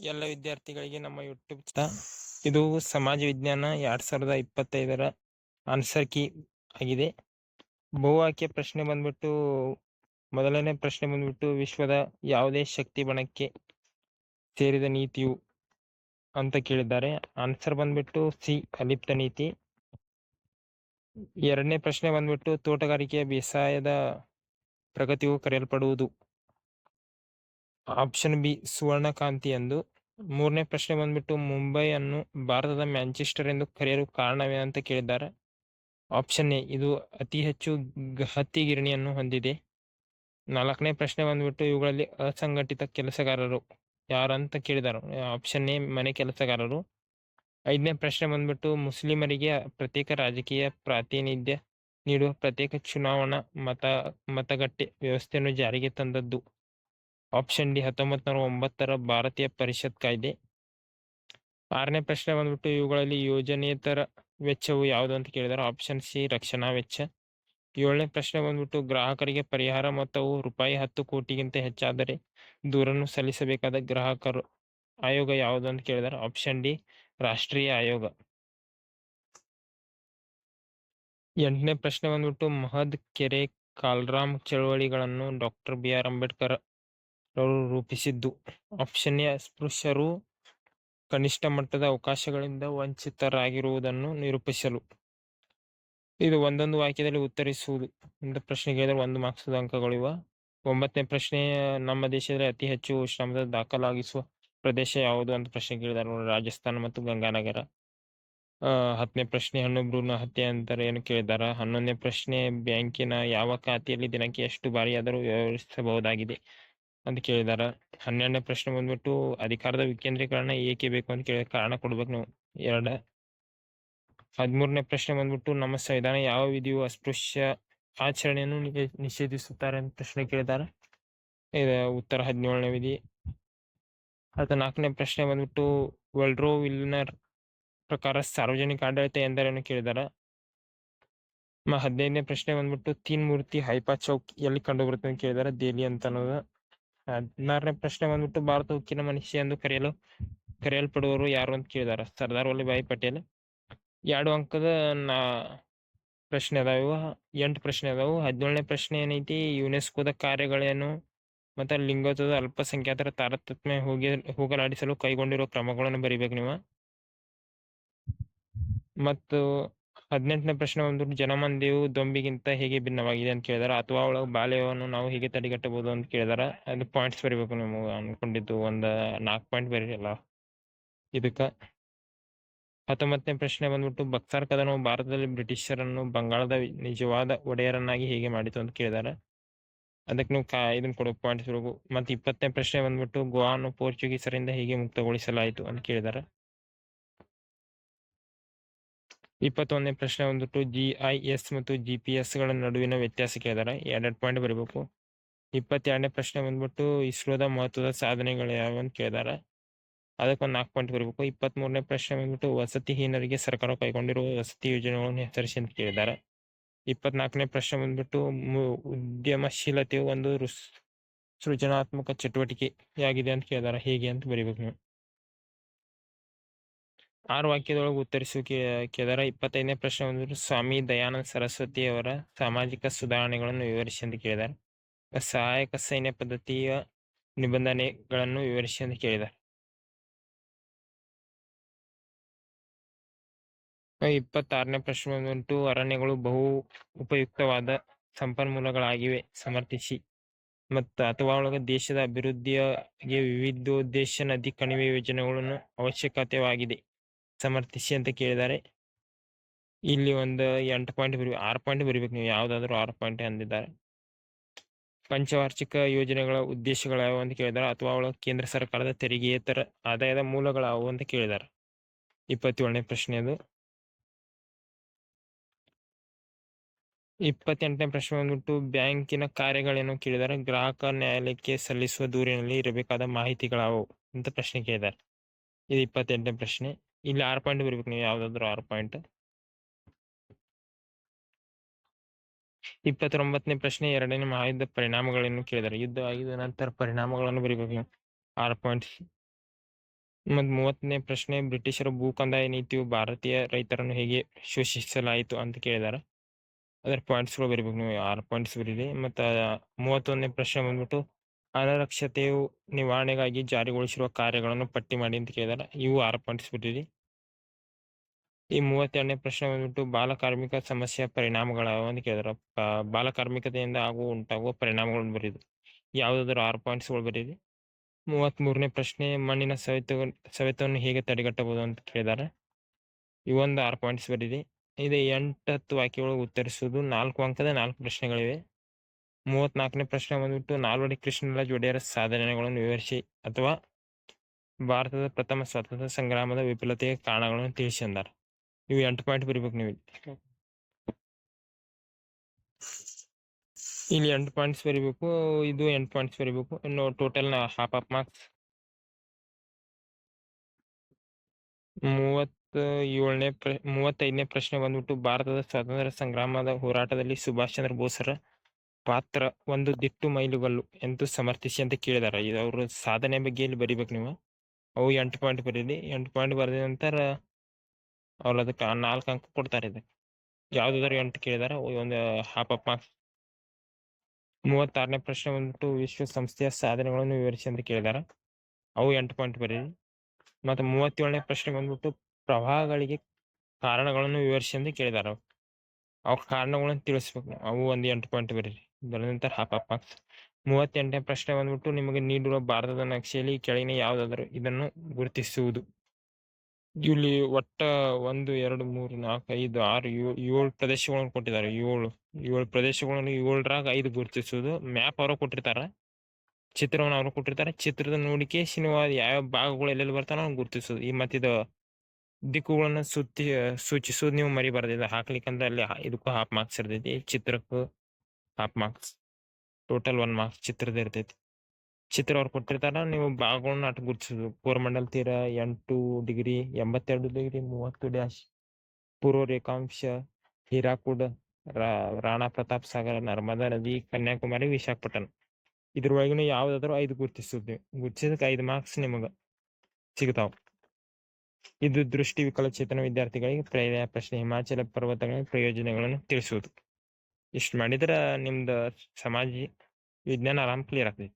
ಎಲ್ಲ ವಿದ್ಯಾರ್ಥಿಗಳಿಗೆ ನಮ್ಮ ಯೂಟ್ಯೂಬ್ ಇದು ಸಮಾಜ ವಿಜ್ಞಾನ 2025ರ ಆನ್ಸರ್ ಕೀ ಆಗಿದೆ. ಬಹು ಪ್ರಶ್ನೆ ಬಂದ್ಬಿಟ್ಟು ಮೊದಲನೇ ಪ್ರಶ್ನೆ ಬಂದ್ಬಿಟ್ಟು ವಿಶ್ವದ ಯಾವುದೇ ಶಕ್ತಿ ಬಣಕ್ಕೆ ಸೇರಿದ ನೀತಿಯು ಅಂತ ಕೇಳಿದ್ದಾರೆ. ಆನ್ಸರ್ ಬಂದ್ಬಿಟ್ಟು ಸಿ, ಅಲಿಪ್ತ ನೀತಿ. ಎರಡನೇ ಪ್ರಶ್ನೆ ಬಂದ್ಬಿಟ್ಟು ತೋಟಗಾರಿಕೆಯ ಬೇಸಾಯದ ಪ್ರಗತಿಯು ಕರೆಯಲ್ಪಡುವುದು ಆಪ್ಷನ್ ಬಿ, ಸುವರ್ಣಕಾಂತಿ ಎಂದು. ಮೂರನೇ ಪ್ರಶ್ನೆ ಬಂದ್ಬಿಟ್ಟು ಮುಂಬೈ ಅನ್ನು ಭಾರತದ ಮ್ಯಾಂಚೆಸ್ಟರ್ ಎಂದು ಕರೆಯಲು ಕಾರಣವೇನಂತ ಕೇಳಿದ್ದಾರೆ. ಆಪ್ಷನ್ ಎ, ಇದು ಅತಿ ಹೆಚ್ಚು ಹತ್ತಿ ಗಿರಣಿಯನ್ನು ಹೊಂದಿದೆ. ನಾಲ್ಕನೇ ಪ್ರಶ್ನೆ ಬಂದ್ಬಿಟ್ಟು ಇವುಗಳಲ್ಲಿ ಅಸಂಘಟಿತ ಕೆಲಸಗಾರರು ಯಾರಂತ ಕೇಳಿದ್ದಾರೆ. ಆಪ್ಷನ್ ಎ, ಮನೆ ಕೆಲಸಗಾರರು. ಐದನೇ ಪ್ರಶ್ನೆ ಬಂದ್ಬಿಟ್ಟು ಮುಸ್ಲಿಮರಿಗೆ ಪ್ರತ್ಯೇಕ ರಾಜಕೀಯ ಪ್ರಾತಿನಿಧ್ಯ ನೀಡುವ ಪ್ರತ್ಯೇಕ ಚುನಾವಣಾ ಮತಗಟ್ಟೆ ವ್ಯವಸ್ಥೆಯನ್ನು ಜಾರಿಗೆ ತಂದದ್ದು. ಆಪ್ಷನ್ ಡಿ, 1909ರ ಭಾರತೀಯ ಪರಿಷತ್ ಕಾಯ್ದೆ. ಆರನೇ ಪ್ರಶ್ನೆ ಬಂದ್ಬಿಟ್ಟು ಇವುಗಳಲ್ಲಿ ಯೋಜನೆಯೇತರ ವೆಚ್ಚವು ಯಾವುದು ಅಂತ ಕೇಳಿದ್ದಾರೆ. ಆಪ್ಷನ್ ಸಿ, ರಕ್ಷಣಾ ವೆಚ್ಚ. ಏಳನೇ ಪ್ರಶ್ನೆ ಬಂದ್ಬಿಟ್ಟು ಗ್ರಾಹಕರಿಗೆ ಪರಿಹಾರ ಮೊತ್ತವು ₹10 ಕೋಟಿಗಿಂತ ಹೆಚ್ಚಾದರೆ ದೂರನ್ನು ಸಲ್ಲಿಸಬೇಕಾದ ಗ್ರಾಹಕರ ಆಯೋಗ ಯಾವುದು ಅಂತ ಕೇಳಿದ್ದಾರೆ. ಆಪ್ಷನ್ ಡಿ, ರಾಷ್ಟ್ರೀಯ ಆಯೋಗ. ಎಂಟನೇ ಪ್ರಶ್ನೆ ಬಂದ್ಬಿಟ್ಟು ಮಹದ್ ಕೆರೆ ಕಾಲ್ರಾಮ್ ಚಳವಳಿಗಳನ್ನು ಡಾಕ್ಟರ್ ಬಿ.ಆರ್. ಅಂಬೇಡ್ಕರ್ ಅವರು ರೂಪಿಸಿದ್ದು. ಆಪ್ಷನ್ ಎ, ಅಸ್ಪೃಶ್ಯರು ಕನಿಷ್ಠ ಮಟ್ಟದ ಅವಕಾಶಗಳಿಂದ ವಂಚಿತರಾಗಿರುವುದನ್ನು ನಿರೂಪಿಸಲು. ಇದು ಒಂದೊಂದು ವಾಕ್ಯದಲ್ಲಿ ಉತ್ತರಿಸುವುದು ಅಂತ ಪ್ರಶ್ನೆ ಕೇಳಿದರೆ 1 ಮಾರ್ಕ್ಸ್ ಅಂಕಗಳಿವ. 9ನೇ ಪ್ರಶ್ನೆ ನಮ್ಮ ದೇಶದಲ್ಲಿ ಅತಿ ಹೆಚ್ಚು ಶ್ರಮದ ದಾಖಲಾಗಿಸುವ ಪ್ರದೇಶ ಯಾವುದು ಅಂತ ಪ್ರಶ್ನೆ ಕೇಳಿದ್ದಾರೆ. ರಾಜಸ್ಥಾನ ಮತ್ತು ಗಂಗಾನಗರ. 10ನೇ ಪ್ರಶ್ನೆ ಹಣ್ಣು ಭ್ರೂಣ ಹತ್ಯೆ ಅಂತಾರೆ ಏನು ಕೇಳಿದಾರ. 11ನೇ ಪ್ರಶ್ನೆ ಬ್ಯಾಂಕಿನ ಯಾವ ಖಾತೆಯಲ್ಲಿ ದಿನಕ್ಕೆ ಎಷ್ಟು ಬಾರಿಯಾದರೂ ವ್ಯವಹರಿಸಬಹುದಾಗಿದೆ ಅಂತ ಕೇಳಿದಾರ. 12ನೇ ಪ್ರಶ್ನೆ ಬಂದ್ಬಿಟ್ಟು ಅಧಿಕಾರದ ವಿಕೇಂದ್ರೀಕರಣ ಏಕೆ ಬೇಕು ಅಂತ ಕೇಳಿದ ಕಾರಣ ಕೊಡ್ಬೇಕು ನೀವು 2. 13ನೇ ಪ್ರಶ್ನೆ ಬಂದ್ಬಿಟ್ಟು ನಮ್ಮ ಸಂವಿಧಾನ ಯಾವ ವಿಧಿಯು ಅಸ್ಪೃಶ್ಯ ಆಚರಣೆಯನ್ನು ನಿಷೇಧಿಸುತ್ತಾರೆ ಅಂತ ಪ್ರಶ್ನೆ ಕೇಳಿದ್ದಾರೆ. ಉತ್ತರ 17ನೇ ವಿಧಿ. 14ನೇ ಪ್ರಶ್ನೆ ಬಂದ್ಬಿಟ್ಟು ವಲ್ಡ್ರೋ ವಿಲ್ನರ್ ಪ್ರಕಾರ ಸಾರ್ವಜನಿಕ ಆಡಳಿತ ಎಂದರೇನು ಕೇಳಿದಾರೆ. 15ನೇ ಪ್ರಶ್ನೆ ಬಂದ್ಬಿಟ್ಟು ತೀನ್ ಮೂರ್ತಿ ಹೈಪಾ ಚೌಕ್ ಎಲ್ಲಿ ಕಂಡು ಬರುತ್ತೆ ಅಂತ ಕೇಳಿದಾರೆ. ದೆಹಲಿ ಅಂತ ಅನ್ನೋದು. 16ನೇ ಪ್ರಶ್ನೆ ಬಂದ್ಬಿಟ್ಟು ಭಾರತ ಉಕ್ಕಿನ ಮನುಷ್ಯ ಎಂದು ಕರೆಯಲ್ಪಡುವವರು ಯಾರು ಅಂತ ಕೇಳಿದಾರೆ. ಸರ್ದಾರ್ ವಲ್ಲಭಾಯಿ ಪಟೇಲ್. 2 ಅಂಕದ ಪ್ರಶ್ನೆ ಅದಾವ. 8 ಪ್ರಶ್ನೆ ಅದಾವು. 17ನೇ ಪ್ರಶ್ನೆ ಏನೈತಿ, ಯುನೆಸ್ಕೋದ ಕಾರ್ಯಗಳೇನು ಮತ್ತು ಲಿಂಗೋತ್ಸವದ ಅಲ್ಪಸಂಖ್ಯಾತರ ತಾರತಮ್ಯ ಹೋಗಲಾಡಿಸಲು ಕೈಗೊಂಡಿರುವ ಕ್ರಮಗಳನ್ನು ಬರಿಬೇಕು ನೀವು. ಮತ್ತು 18ನೇ ಪ್ರಶ್ನೆ ಬಂದ್ಬಿಟ್ಟು ಜನಮಂದಿಯು ದೊಂಬಿಗಿಂತ ಹೇಗೆ ಭಿನ್ನವಾಗಿದೆ ಅಂತ ಕೇಳಿದಾರೆ. ಅಥವಾ ಒಳಗೆ ಬಾಲ್ಯವನ್ನು ನಾವು ಹೇಗೆ ತಡೆಗಟ್ಟಬಹುದು ಅಂತ ಕೇಳಿದಾರೆ. ಅದು ಪಾಯಿಂಟ್ಸ್ ಬರಿಬೇಕು ನೀವು ಅನ್ಕೊಂಡಿದ್ದು. 4 ಪಾಯಿಂಟ್ ಬರೀಲ್ಲ ಇದಕ್ಕೆ. 19ನೇ ಪ್ರಶ್ನೆ ಬಂದ್ಬಿಟ್ಟು ಬಕ್ಸಾರ್ ಕದನವು ಭಾರತದಲ್ಲಿ ಬ್ರಿಟಿಷರನ್ನು ಬಂಗಾಳದ ನಿಜವಾದ ಒಡೆಯರನ್ನಾಗಿ ಹೇಗೆ ಮಾಡಿತು ಅಂತ ಕೇಳಿದಾರೆ. ಅದಕ್ಕೆ ನೀವು ಇದನ್ನ ಕೊಡೋ ಪಾಯಿಂಟ್ಸ್ ಬರಬೇಕು. ಮತ್ತು 20ನೇ ಪ್ರಶ್ನೆ ಬಂದ್ಬಿಟ್ಟು ಗೋವಾವನ್ನು ಪೋರ್ಚುಗೀಸರಿಂದ ಹೇಗೆ ಮುಕ್ತಗೊಳಿಸಲಾಯಿತು ಅಂತ ಕೇಳಿದಾರೆ. 21ನೇ ಪ್ರಶ್ನೆ ಬಂದ್ಬಿಟ್ಟು GIS ಮತ್ತು GPS ಗಳ ನಡುವಿನ ವ್ಯತ್ಯಾಸ ಕೇಳಿದಾರೆ. 2 ಪಾಯಿಂಟ್ ಬರೀಬೇಕು. 22ನೇ ಪ್ರಶ್ನೆ ಬಂದ್ಬಿಟ್ಟು ಇಸ್ರೋದ ಮಹತ್ವದ ಸಾಧನೆಗಳು ಯಾವ ಅಂತ ಕೇಳಿದಾರೆ. ಅದಕ್ಕೊಂದು 4 ಪಾಯಿಂಟ್ ಬರೀಬೇಕು. 23ನೇ ಪ್ರಶ್ನೆ ಬಂದ್ಬಿಟ್ಟು ವಸತಿಹೀನರಿಗೆ ಸರ್ಕಾರ ಕೈಗೊಂಡಿರುವ ವಸತಿ ಯೋಜನೆಗಳನ್ನು ಹೆಸರಿಸಿ ಅಂತ ಕೇಳಿದ್ದಾರೆ. 24ನೇ ಪ್ರಶ್ನೆ ಬಂದ್ಬಿಟ್ಟು ಉದ್ಯಮಶೀಲತೆಯು ಒಂದು ಸೃಜನಾತ್ಮಕ ಚಟುವಟಿಕೆಯಾಗಿದೆ ಅಂತ ಕೇಳಿದಾರೆ. ಹೇಗೆ ಅಂತ ಬರೀಬೇಕು ನೀವು. 6 ವಾಕ್ಯದೊಳಗೆ ಉತ್ತರಿಸು ಕೇಳಿದಾರ. 25ನೇ ಪ್ರಶ್ನೆ ಬಂದ್ಬಿಟ್ಟು ಸ್ವಾಮಿ ದಯಾನಂದ ಸರಸ್ವತಿ ಅವರ ಸಾಮಾಜಿಕ ಸುಧಾರಣೆಗಳನ್ನು ವಿವರಿಸಿ ಅಂತ ಕೇಳಿದ್ದಾರೆ. ಸಹಾಯಕ ಸೈನ್ಯ ಪದ್ಧತಿಯ ನಿಬಂಧನೆಗಳನ್ನು ವಿವರಿಸಿ ಅಂತ ಕೇಳಿದ್ದಾರೆ. 26ನೇ ಪ್ರಶ್ನೆ ಬಂದ್ಬಿಟ್ಟು ಅರಣ್ಯಗಳು ಬಹು ಉಪಯುಕ್ತವಾದ ಸಂಪನ್ಮೂಲಗಳಾಗಿವೆ ಸಮರ್ಥಿಸಿ. ಮತ್ತು ಅಥವಾ ಒಳಗೆ ದೇಶದ ಅಭಿವೃದ್ಧಿಗೆ ವಿವಿಧೋದ್ದೇಶ ನದಿ ಕಣಿವೆ ಯೋಜನೆಗಳನ್ನು ಅವಶ್ಯಕತೆವಾಗಿದೆ ಸಮರ್ಥಿಸಿ ಅಂತ ಕೇಳಿದ್ದಾರೆ. ಇಲ್ಲಿ ಒಂದು 8 ಪಾಯಿಂಟ್ 6 ಪಾಯಿಂಟ್ ಬರೀಬೇಕು ನೀವು. ಯಾವ್ದಾದ್ರು 6 ಪಾಯಿಂಟ್ ಅಂದಿದ್ದಾರೆ. ಪಂಚವಾರ್ಷಿಕ ಯೋಜನೆಗಳ ಉದ್ದೇಶಗಳಾವು ಅಂತ ಕೇಳಿದಾರೆ. ಅಥವಾ ಒಳಗೆ ಕೇಂದ್ರ ಸರ್ಕಾರದ ತೆರಿಗೆಯೇತರ ಆದಾಯದ ಮೂಲಗಳಾವು ಅಂತ ಕೇಳಿದ್ದಾರೆ. 27ನೇ ಪ್ರಶ್ನೆ ಅದು. 28ನೇ ಪ್ರಶ್ನೆ ಬಂದ್ಬಿಟ್ಟು ಬ್ಯಾಂಕಿನ ಕಾರ್ಯಗಳೇನು ಕೇಳಿದ್ದಾರೆ. ಗ್ರಾಹಕ ನ್ಯಾಯಾಲಯಕ್ಕೆ ಸಲ್ಲಿಸುವ ದೂರಿನಲ್ಲಿ ಇರಬೇಕಾದ ಮಾಹಿತಿಗಳಾವು ಅಂತ ಪ್ರಶ್ನೆ ಕೇಳಿದ್ದಾರೆ. ಇದು 28ನೇ ಪ್ರಶ್ನೆ. ಇಲ್ಲಿ 6 ಪಾಯಿಂಟ್ ಬರೀಬೇಕು ನೀವು. ಯಾವ್ದಾದ್ರು 6 ಪಾಯಿಂಟ್. 29ನೇ ಪ್ರಶ್ನೆ 2ನೇ ಮಹಾಯುದ್ಧ ಪರಿಣಾಮಗಳನ್ನು ಕೇಳಿದ್ದಾರೆ. ಯುದ್ಧ ಆಗಿದ ನಂತರ ಪರಿಣಾಮಗಳನ್ನು ಬರೀಬೇಕು ನೀವು. 6 ಪಾಯಿಂಟ್ಸ್. ಮತ್ತು 30ನೇ ಪ್ರಶ್ನೆ, ಬ್ರಿಟಿಷರ ಭೂ ಕಂದಾಯ ನೀತಿಯು ಭಾರತೀಯ ರೈತರನ್ನು ಹೇಗೆ ಶೋಷಿಸಲಾಯಿತು ಅಂತ ಕೇಳಿದಾರೆ. ಅದರ ಪಾಯಿಂಟ್ಸ್ಗಳು ಬರಿಬೇಕು, ನೀವು 6 ಪಾಯಿಂಟ್ಸ್ ಬರೀರಿ. ಮತ್ತು 31ನೇ ಪ್ರಶ್ನೆ ಬಂದ್ಬಿಟ್ಟು ಅನಕ್ಷರತೆಯು ನಿವಾರಣೆಗಾಗಿ ಜಾರಿಗೊಳಿಸಿರುವ ಕಾರ್ಯಗಳನ್ನು ಪಟ್ಟಿ ಮಾಡಿ ಅಂತ ಕೇಳಿದಾರೆ. ಇವು 6 ಪಾಯಿಂಟ್ಸ್ ಬರೀರಿ. ಈ 32ನೇ ಪ್ರಶ್ನೆ ಬಂದ್ಬಿಟ್ಟು ಬಾಲಕಾರ್ಮಿಕ ಸಮಸ್ಯೆಯ ಪರಿಣಾಮಗಳಾವ ಅಂತ ಕೇಳಿದಾರೆ. ಬಾಲಕಾರ್ಮಿಕತೆಯಿಂದ ಉಂಟಾಗುವ ಪರಿಣಾಮಗಳನ್ನು ಬರೀದು. ಯಾವುದಾದ್ರು 6 ಪಾಯಿಂಟ್ಸ್ಗಳು ಬರೀರಿ. 33ನೇ ಪ್ರಶ್ನೆ, ಮಣ್ಣಿನ ಸವೆತವನ್ನು ಹೇಗೆ ತಡೆಗಟ್ಟಬಹುದು ಅಂತ ಕೇಳಿದ್ದಾರೆ. ಇವೊಂದು 6 ಪಾಯಿಂಟ್ಸ್ ಬರೀರಿ. ಇದು 8-10 ವಾಕ್ಯಗಳಿಗೆ ಉತ್ತರಿಸುವುದು. 4 ಅಂಕದ 4 ಪ್ರಶ್ನೆಗಳಿವೆ. 34ನೇ ಪ್ರಶ್ನೆ ಬಂದ್ಬಿಟ್ಟು ನಾಲ್ವಡಿ ಕೃಷ್ಣರಾಜ ಒಡೆಯರ ಸಾಧನೆಗಳನ್ನು ವಿವರಿಸಿ ಅಥವಾ ಭಾರತದ ಪ್ರಥಮ ಸ್ವಾತಂತ್ರ್ಯ ಸಂಗ್ರಾಮದ ವಿಫಲತೆಯ ಕಾರಣಗಳನ್ನು ತಿಳಿಸಿ ಅಂದಾರ. ಇವು 8 ಪಾಯಿಂಟ್ ಬರೀಬೇಕು ನೀವು. ಇಲ್ಲಿ 8 ಪಾಯಿಂಟ್ಸ್ ಬರೀಬೇಕು, ಇದು 8 ಪಾಯಿಂಟ್ಸ್ ಬರೀಬೇಕು. ಇನ್ನು ಟೋಟಲ್ ಹಾಫ್ ಆಫ್ ಮಾರ್ಕ್ಸ್. 35ನೇ ಪ್ರಶ್ನೆ ಬಂದ್ಬಿಟ್ಟು ಭಾರತದ ಸ್ವಾತಂತ್ರ್ಯ ಸಂಗ್ರಾಮದ ಹೋರಾಟದಲ್ಲಿ ಸುಭಾಷ್ ಚಂದ್ರ ಬೋಸರ ಪಾತ್ರ ಒಂದು ದಿಟ್ಟು ಮೈಲುಗಲ್ಲು ಎಂದು ಸಮರ್ಥಿಸಿ ಅಂತ ಕೇಳಿದಾರೆ. ಇದು ಅವ್ರ ಸಾಧನೆ ಬಗ್ಗೆ ಇಲ್ಲಿ ಬರಿಬೇಕು ನೀವು. ಅವು 8 ಪಾಯಿಂಟ್ ಬರೀರಿ. 8 ಪಾಯಿಂಟ್ ಬರೆದ ನಂತರ ಅವ್ರು ಅದಕ್ಕೆ 4 ಅಂಕ ಕೊಡ್ತಾರೆ. ಇದಕ್ಕೆ ಯಾವ್ದಾದ್ರು 8 ಕೇಳಿದಾರೆ, ಒಂದು ಹಾಫ್ ಆಫ್ ಮಾರ್ಕ್ಸ್. 36ನೇ ಪ್ರಶ್ನೆ ಬಂದ್ಬಿಟ್ಟು ವಿಶ್ವಸಂಸ್ಥೆಯ ಸಾಧನೆಗಳನ್ನು ವಿವರಿಸಿ ಅಂತ ಕೇಳಿದಾರೆ. ಅವು 8 ಪಾಯಿಂಟ್ ಬರೀರಿ. ಮತ್ತು 37ನೇ ಪ್ರಶ್ನೆ ಬಂದ್ಬಿಟ್ಟು ಪ್ರವಾಹಗಳಿಗೆ ಕಾರಣಗಳನ್ನು ವಿವರಿಸಿ ಅಂತ ಕೇಳಿದಾರೆ. ಅವ್ ಕಾರಣಗಳನ್ನು ತಿಳಿಸ್ಬೇಕು. ಅವು ಒಂದು 8 ಪಾಯಿಂಟ್ ಬರೀರಿ. ಬರೆದ ನಂತರ ಹಾಫ್ ಆಫ್ ಮಾರ್ಕ್ಸ್. 38ನೇ ಪ್ರಶ್ನೆ ಬಂದ್ಬಿಟ್ಟು ನಿಮಗೆ ನೀಡಿರುವ ಭಾರತದ ನಕ್ಷೆಯಲ್ಲಿ ಕೆಳಗಿನ ಯಾವುದಾದ್ರು ಇದನ್ನು ಗುರುತಿಸುವುದು. ಇಲ್ಲಿ ಒಟ್ಟ 1, 2, 3, 4, 5, 6, 7 ಪ್ರದೇಶಗಳನ್ನು ಕೊಟ್ಟಿದ್ದಾರೆ. 7 ಪ್ರದೇಶಗಳನ್ನು 7ರಾಗ 5 ಗುರುತಿಸುವುದು. ಮ್ಯಾಪ್ ಅವರು ಕೊಟ್ಟಿರ್ತಾರ, ಚಿತ್ರವನ್ನು ಅವರು ಕೊಟ್ಟಿರ್ತಾರೆ. ಚಿತ್ರದ ನೋಡಿಕೆ ಯಾವ ಭಾಗಗಳು ಎಲ್ಲೆಲ್ಲಿ ಬರ್ತಾವ ಗುರುತಿಸೋದು. ಈ ಮತ್ತಿದು ದಿಕ್ಕುಗಳನ್ನು ಸೂಚಿಸೋದು ನೀವು ಮರಿಬಾರ್ದು. ಇದು ಹಾಕ್ಲಿಕ್ಕಂದ್ರೆ ಅಲ್ಲಿ ಇದಕ್ಕೂ ಹಾಫ್ ಮಾರ್ಕ್ಸ್ ಇರ್ತೈತಿ, ಚಿತ್ರಕ್ಕೂ ಹಾಫ್ ಮಾರ್ಕ್ಸ್. ಟೋಟಲ್ 1 ಮಾರ್ಕ್ಸ್ ಚಿತ್ರದ ಇರ್ತೈತಿ. ಚಿತ್ರ ಅವ್ರು ಕೊಟ್ಟಿರ್ತಾರ, ನೀವು ಭಾಗಗಳನ್ನ ಅಟ್ ಗುರುತಿಸೋದು. ಕೋರಮಂಡಲ್ ತೀರ 8 ಡಿಗ್ರಿ 82 ಡಿಗ್ರಿ 30 ಪೂರ್ವ ರೇಖಾಂಶ, ಹೀರಾಕುಡ್, ರಾಣಾ ಪ್ರತಾಪ್ ಸಾಗರ್, ನರ್ಮದಾ ನದಿ, ಕನ್ಯಾಕುಮಾರಿ, ವಿಶಾಖಪಟ್ಟಣ. ಇದ್ರೊಳಗಿನ ಯಾವ್ದಾದ್ರು 5 ಗುರುತಿಸೋದು. ಗುರುತಿಸೋದಕ್ಕೆ 5 ಮಾರ್ಕ್ಸ್ ನಿಮಗೆ ಸಿಗ್ತಾವ. ಇದು ದೃಷ್ಟಿ ವಿಕಲಚೇತನ ವಿದ್ಯಾರ್ಥಿಗಳಿಗೆ ಪ್ರೇರಣೆ ಪ್ರಶ್ನೆ. ಹಿಮಾಚಲ ಪರ್ವತಗಳ ಪ್ರಯೋಜನಗಳನ್ನು ತಿಳಿಸುವುದು. ಇಷ್ಟು ಮಾಡಿದ್ರೆ ನಿಮ್ದು ಸಮಾಜ ವಿಜ್ಞಾನ ಆರಾಮ್ ಕ್ಲಿಯರ್ ಆಗ್ತೈತಿ.